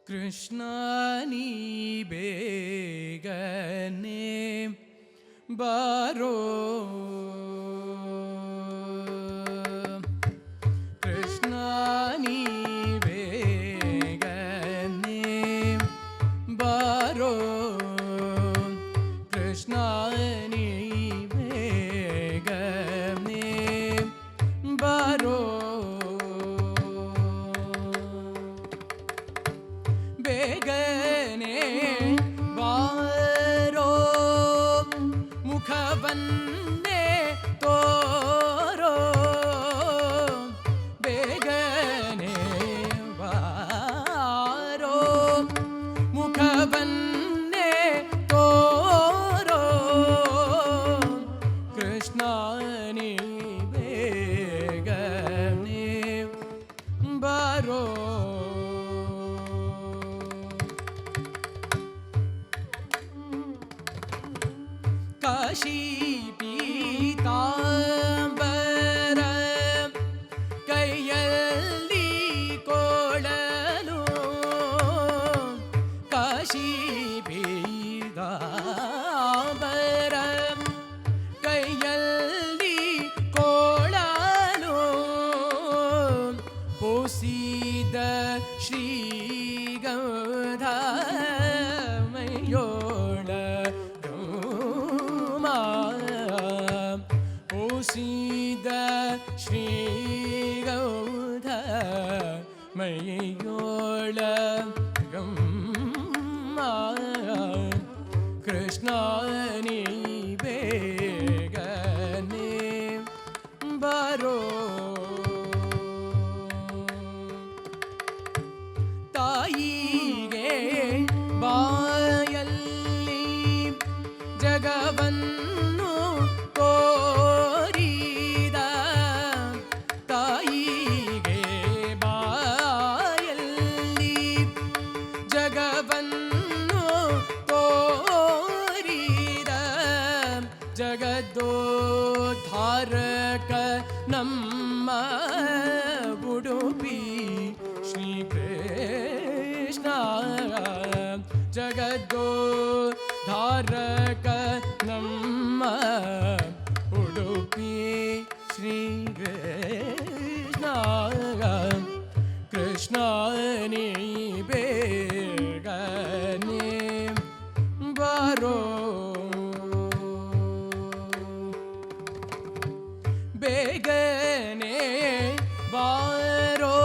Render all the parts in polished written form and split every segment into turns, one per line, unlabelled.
ಕೃಷ್ಣ ನೀ ಬೇಗನೆ ಬಾರೋ, ಕೃಷ್ಣ ನೀ ಬೇಗನೆ ಬಾರೋ, ಕೃಷ್ಣ ನೀ ಬೇಗನೆ ಬಾರೋ, ಬೇಗನೆ ಬಾರೋ, ಮುಖವನ್ನೇ ತೋರೋ, ಬೇಗನೆ ಬಾರೋ, ಮುಖವನ್ನೇ ತೋರೋ, ಕೃಷ್ಣ ನೀ ಬೇಗನೆ ಬಾರೋ. ಕಾಶಿ ಪೀತಾಂಬರ ಕೈಯಲ್ಲಿ ಕೊಳಲು, ಕಾಶಿ ಪೀತಾಂಬರ ಕೈಯಲ್ಲಿ ಕೊಳಲು, ಪೋಸಿದ ಶ್ರೀಗಂಧ ಮೈಯೋಳ ಪೋಸಿದ ಶ್ರೀಗೌಧ ಮೈಯೋಳ ಗಮ್ಮ, ಕೃಷ್ಣ ನೀ ಬೇಗನೆ ಬಾರೋ, ತಾಯಿಗೆ ಬಾಯಲ್ಲಿ ಜಗವನ್ನು ತೋರಿದ, ತಾಯಿಗೆ ಬಾಯಲ್ಲಿ ಜಗವನ್ನು ತೋರಿದ, ಜಗದೋದ್ಧಾರಕ ನಮ್ಮ ಉಡುಪಿ ಶ್ರೀಕೃಷ್ಣ, ಜಗದೋದ್ಧಾರಕ ನಮ್ಮ ಉಡುಪಿ ಶ್ರೀಕೃಷ್ಣ, ಕೃಷ್ಣ ನೀ ಬೇಗನೆ ಬಾರೋ, ಬೇಗನೆ ಬಾರೋ,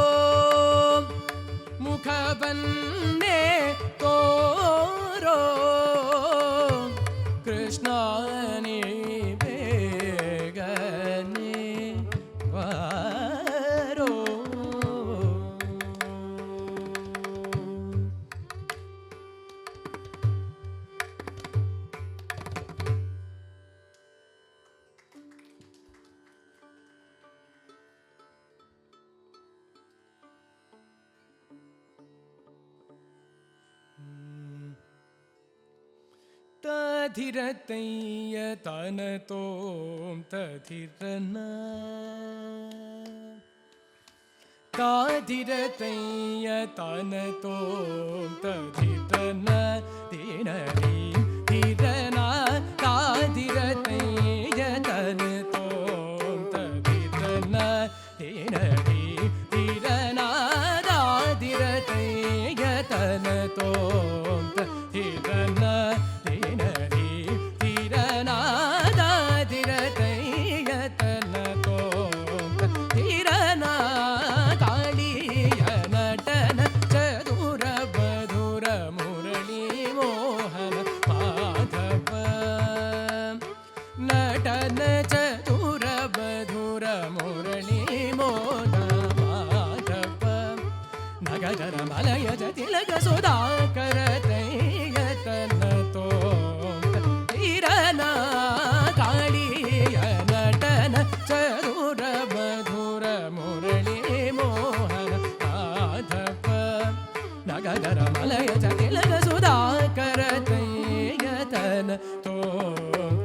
ಮುಖವನ್ನೇ ತೋರೋ, ಕೃಷ್ಣ ನೀ ಬೇಗನೆ ಬಾರೋ. ತಧಿರತಯ್ಯ ತನತೋಂ ತಧಿರನ, ತಾಧಿರತಯ್ಯ ತನತೋಂ ತಧಿರನ, ದಿನರಿ ಧಿರನ, ತಾಧಿರತಯ್ಯ ತನತೋಂ ತಧಿರನ, ದಿನರಿ ಧಿರನ, ತಾಧಿರತಯ್ಯ ತನತೋಂ ತಧಿರನ, ತಿಲಕ ಸುಧಾಕರ ತೈಯತನ ತೋಂ ತೀರನ, ಕಾಳಿಯ ನಟನ ಚದುರ ಮಧುರ ಮುರಳಿ ಮೋಹನ ಮಾಧವ, ನಗರ ಮಲಯ ತಿಲಕ ಸುಧಾಕರ ತೈಯತನ ತೋಂ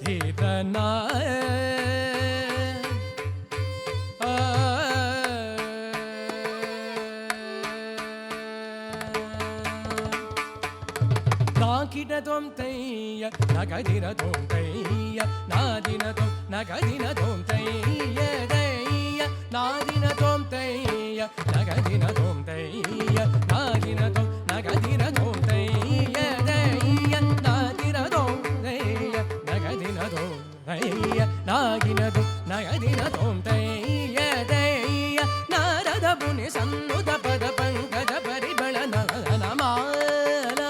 ತೀರನ, ನಗದಿನ ತೋಂ ತೈಯ ನಾದಿನ ತೋಂ ನಗದಿನ ತೋಂ ತೈಯ ದೈಯ ನಾದಿನ ತೋಂ ತೈಯ ನಗದಿನ ತೋಂ ತೈಯ ನಾದಿನ ತೋಂ ನಗದಿನ ತೋಂ ತೈಯ ದೈಯ ನಾದಿನ ತೋಂ ತೈಯ ನಗದಿನ ತೋಂ ತೈಯ ನಾಗಿನ ತೋಂ ನಗದಿನ ತೋಂ ತೈಯ ದೈಯ ನಾರದ ಮುನಿ ಸನ್ನುತ ಪದ ಪಂಕಜ ಪರಿಬಳ ನಮನ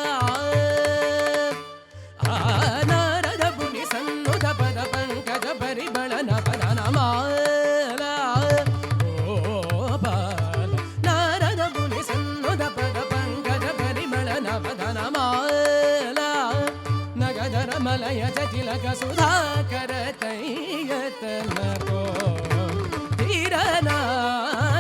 ನಾರದ ಮುನಿ ಸನ್ನುತ ಪದ ಪಂಕಜ ಪರಿಬಳ ನಮನ ಓ ಬಾಲ ನಾರದ ಮುನಿ ಸನ್ನುತ ಪದ ಪಂಕಜ ಪರಿಬಳ ನಮನ ನಗದರ ಮಲಯ ಜತಿಲಕ ಸುಧಾಕರ ತೈಯತನ ತೋ ತೀರನ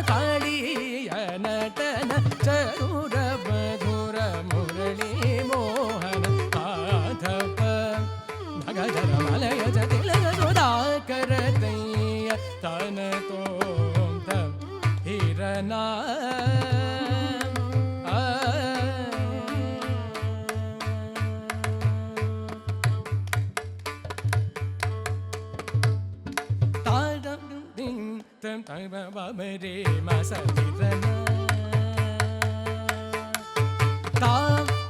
ಕಾಳಿಯ ನಟನ ಚರುರ ಮಧುರ ಮುರಳಿ ಮೋಹನ ಮಾಧವ ನಗದರ ಮಲಯ ಜತಿಲಕ ಸುಧಾಕರ ತೈಯತನ ತೋ ತೀರನ Re ma sa ti ra na ta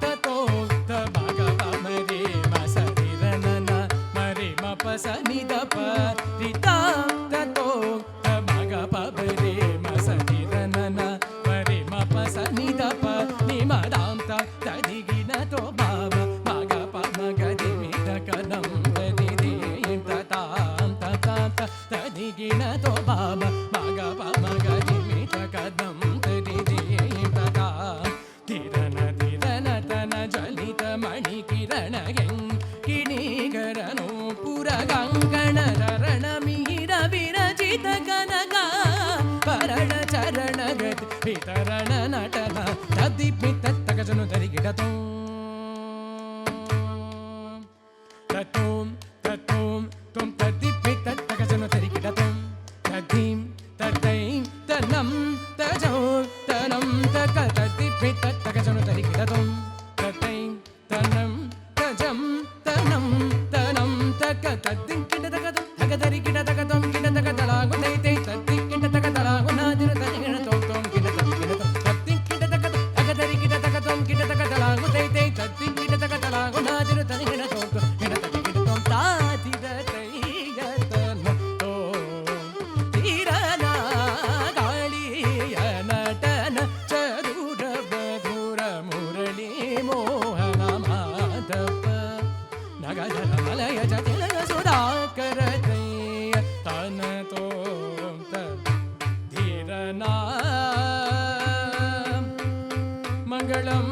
ta to ta ba ga ba ma re ma sa ti ra na na ma re ma pa sa ni da pa ri ta ta to ta ba ga ba ma re ma sa ti ra na na ma re ma pa sa ni da pa ni ma dam ta ta di gi na to ba ma ga pa ma ga di mi ta ka nam ta di di ta ta ta ta ta ta di gi na to ba ma ga pa ma ga di mi ta ka nam ta di di ta ta tirana tirana tana jalita mani kirana gen kini garano pura gangana rana mira virajita kanaga parana charana gat vitarana natana tadipit takajanu darigidatum tatum tatum tum tadipit takajanu darigidatum tadim tadaim tanam tajau tanam takatadipit takajanu darigidatum tadaim tanam tajam tanam tanam takatadim kidadagatum tagadarigidatum kidadagalagu daitai tadim kidadagalagu nadir tanina tom tom kidadagatum tadim kidadagatum tagadarigidatum kidadagalagu daitai tadim kidadagalagu nadir tanina tom tom kidadagatum taatida taiyatana tom tirana ಗಾಳಿಯ ನಟನ ಚದುರ ಮಧುರ ಮುರಳಿ ಮೋಹನ ಮಾಧವ ನಗದರ ಮಲಯ ಜತಿಲಕ ಸುಧಾಕರ ತೈಯ ತನ ತೋಂತ ಧೀರನ ಮಂಗಳಂ